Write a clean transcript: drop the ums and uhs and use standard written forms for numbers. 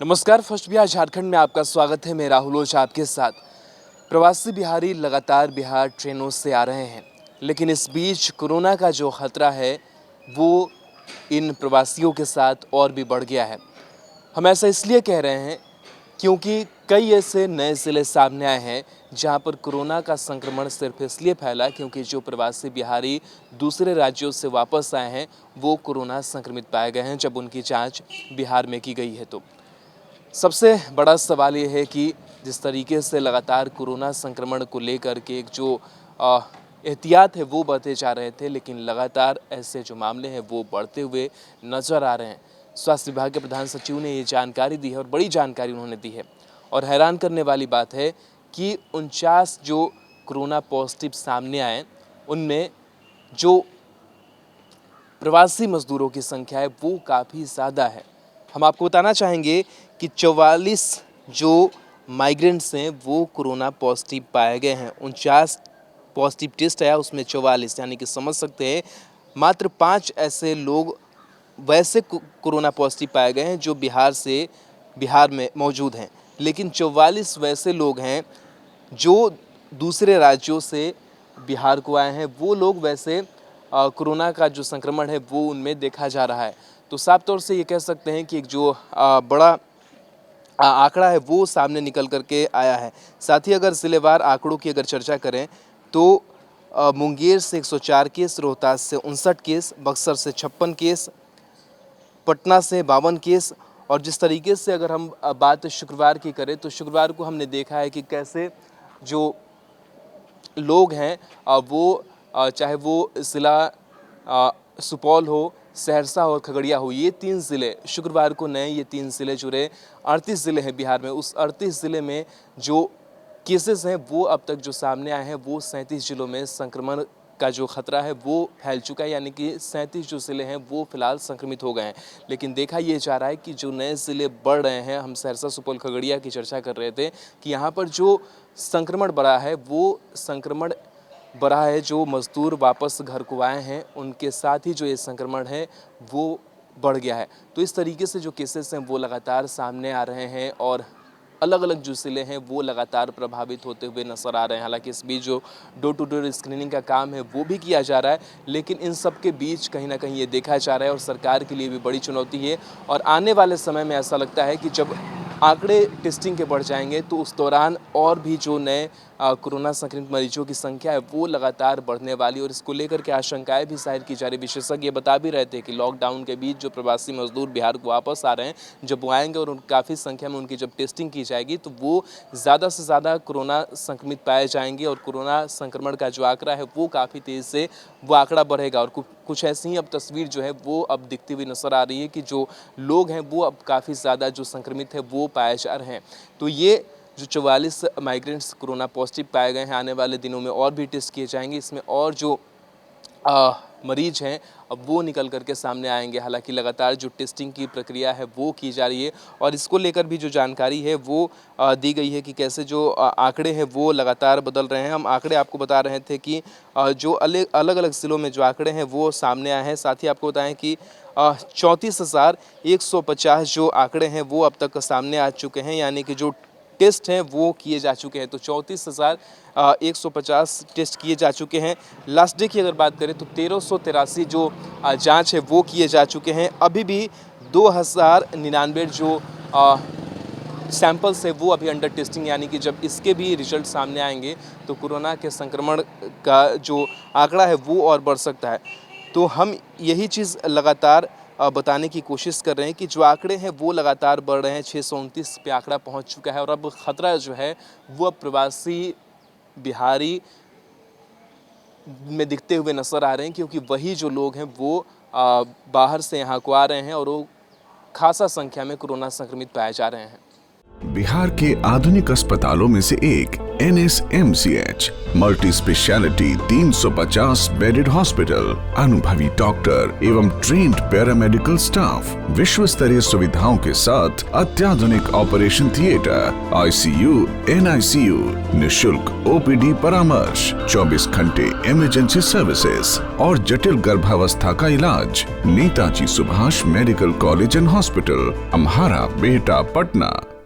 नमस्कार, फर्स्ट बिहार झारखंड में आपका स्वागत है। मैं राहुल ओझा आपके साथ। प्रवासी बिहारी लगातार बिहार ट्रेनों से आ रहे हैं, लेकिन इस बीच कोरोना का जो खतरा है वो इन प्रवासियों के साथ और भी बढ़ गया है। हम ऐसा इसलिए कह रहे हैं क्योंकि कई ऐसे नए ज़िले सामने आए हैं जहां पर कोरोना का संक्रमण सिर्फ इसलिए फैला क्योंकि जो प्रवासी बिहारी दूसरे राज्यों से वापस आए हैं वो कोरोना संक्रमित पाए गए हैं जब उनकी जांच बिहार में की गई है। तो सबसे बड़ा सवाल ये है कि जिस तरीके से लगातार कोरोना संक्रमण को लेकर के एक जो एहतियात है वो बरते जा रहे थे, लेकिन लगातार ऐसे जो मामले हैं वो बढ़ते हुए नज़र आ रहे हैं। स्वास्थ्य विभाग के प्रधान सचिव ने ये जानकारी दी है और बड़ी जानकारी उन्होंने दी है। और हैरान करने वाली बात है कि 49 जो कोरोना पॉजिटिव सामने आए उनमें जो प्रवासी मजदूरों की संख्या है वो काफ़ी ज़्यादा है। हम आपको बताना चाहेंगे कि 44 जो माइग्रेंट्स हैं वो कोरोना पॉजिटिव पाए गए हैं। 49 पॉजिटिव टेस्ट आया, उसमें 44, यानी कि समझ सकते हैं मात्र 5 ऐसे लोग वैसे कोरोना पॉजिटिव पाए गए हैं जो बिहार में मौजूद हैं, लेकिन 44 वैसे लोग हैं जो दूसरे राज्यों से बिहार को आए हैं। वो लोग वैसे कोरोना का जो संक्रमण है वो उनमें देखा जा रहा है। तो साफ तौर से ये कह सकते हैं कि एक जो बड़ा आंकड़ा है वो सामने निकल करके आया है। साथ ही अगर ज़िलेवार आंकड़ों की अगर चर्चा करें तो मुंगेर से 104 केस, रोहतास से 59 केस, बक्सर से 56 केस, पटना से 52 केस। और जिस तरीके से अगर हम बात शुक्रवार की करें तो शुक्रवार को हमने देखा है कि कैसे जो लोग हैं वो चाहे वो ज़िला सुपौल हो, सहरसा हो और खगड़िया हो, ये 3 ज़िले शुक्रवार को नए, ये 3 ज़िले जुड़े। 38 ज़िले हैं बिहार में। उस 38 ज़िले में जो केसेस हैं वो अब तक जो सामने आए हैं वो 37 ज़िलों में संक्रमण का जो खतरा है वो फैल चुका है, यानी कि 37 जो ज़िले हैं वो फिलहाल संक्रमित हो गए हैं। लेकिन देखा ये जा रहा है कि जो नए ज़िले बढ़ रहे हैं, हम सहरसा, सुपौल, खगड़िया की चर्चा कर रहे थे कि यहाँ पर जो संक्रमण बढ़ा है वो संक्रमण बढ़ा है जो मज़दूर वापस घर को आए हैं उनके साथ ही जो ये संक्रमण है वो बढ़ गया है। तो इस तरीके से जो केसेस हैं वो लगातार सामने आ रहे हैं और अलग अलग जो ज़िले हैं वो लगातार प्रभावित होते हुए नजर आ रहे हैं। हालांकि इस बीच जो डोर टू डोर स्क्रीनिंग का काम है वो भी किया जा रहा है, लेकिन इन सब के बीच कहीं ना कहीं ये देखा जा रहा है और सरकार के लिए भी बड़ी चुनौती है। और आने वाले समय में ऐसा लगता है कि जब आंकड़े टेस्टिंग के बढ़ जाएंगे तो उस दौरान और भी जो नए कोरोना संक्रमित मरीजों की संख्या है वो लगातार बढ़ने वाली, और इसको लेकर के आशंकाएं भी जाहिर की जा रही। विशेषज्ञ ये बता भी रहे थे कि लॉकडाउन के बीच जो प्रवासी मजदूर बिहार को वापस आ रहे हैं, जब वो आएंगे और काफ़ी संख्या में उनकी जब टेस्टिंग की जाएगी तो वो ज़्यादा से ज़्यादा कोरोना संक्रमित पाए जाएंगे और कोरोना संक्रमण का जो आंकड़ा है वो काफ़ी तेज़ से वो आंकड़ा बढ़ेगा। और कुछ ऐसी ही अब तस्वीर जो है वो अब दिखती हुई नजर आ रही है कि जो लोग हैं वो अब काफ़ी ज़्यादा जो संक्रमित है वो पाए जा रहे हैं। तो ये जो 44 माइग्रेंट्स कोरोना पॉजिटिव पाए गए हैं, आने वाले दिनों में और भी टेस्ट किए जाएंगे। इसमें और जो मरीज हैं अब वो निकल करके सामने आएंगे। हालांकि लगातार जो टेस्टिंग की प्रक्रिया है वो की जा रही है और इसको लेकर भी जो जानकारी है वो दी गई है कि कैसे जो आंकड़े हैं वो लगातार बदल रहे हैं। हम आंकड़े आपको बता रहे थे कि जो अलग अलग ज़िलों में जो आंकड़े हैं वो सामने आए हैं। साथ ही आपको बताएं कि 34,150 जो आंकड़े हैं वो अब तक सामने आ चुके हैं, यानी कि जो टेस्ट हैं वो किए जा चुके हैं। तो 34,150 टेस्ट किए जा चुके हैं। लास्ट डे की अगर बात करें तो 1383 जो जांच है वो किए जा चुके हैं। अभी भी 2099 जो सैंपल्स है वो अभी अंडर टेस्टिंग, यानी कि जब इसके भी रिजल्ट सामने आएंगे तो कोरोना के संक्रमण का जो आंकड़ा है वो और बढ़ सकता है। तो हम यही चीज़ लगातार बताने की कोशिश कर रहे हैं कि जो आंकड़े हैं वो लगातार बढ़ रहे हैं। 629 पे आंकड़ा पहुंच चुका है और अब खतरा जो है वो अब प्रवासी बिहारी में दिखते हुए नजर आ रहे हैं, क्योंकि वही जो लोग हैं वो बाहर से यहाँ को आ रहे हैं और वो खासा संख्या में कोरोना संक्रमित पाए जा रहे हैं। बिहार के आधुनिक अस्पतालों में से एक NSMCH multi speciality 350 bedded hospital, अनुभवी डॉक्टर एवं ट्रेन्ड पैरामेडिकल स्टाफ, विश्व स्तरीय सुविधाओं के साथ अत्याधुनिक ऑपरेशन थिएटर, ICU, NICU, निशुल्क OPD परामर्श, 24 घंटे इमरजेंसी सर्विसेज और जटिल गर्भावस्था का इलाज। Netaji Subhash medical college and hospital, Amhara, Bihta, Patna.